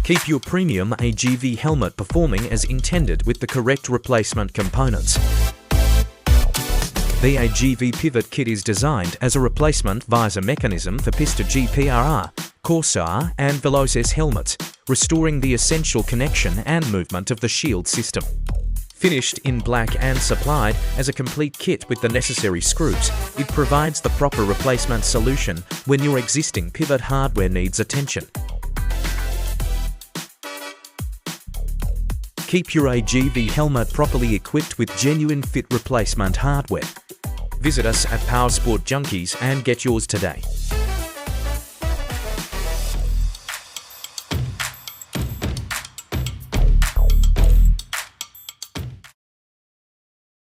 Keep your premium AGV helmet performing as intended with the correct replacement components. The AGV Pivot Kit is designed as a replacement visor mechanism for Pista GP RR, Corsa R and Veloce S helmets, restoring the essential connection and movement of the shield system. Finished in black and supplied as a complete kit with the necessary screws, it provides the proper replacement solution when your existing pivot hardware needs attention. Keep your AGV helmet properly equipped with genuine fit replacement hardware. Visit us at Powersport Junkies and get yours today.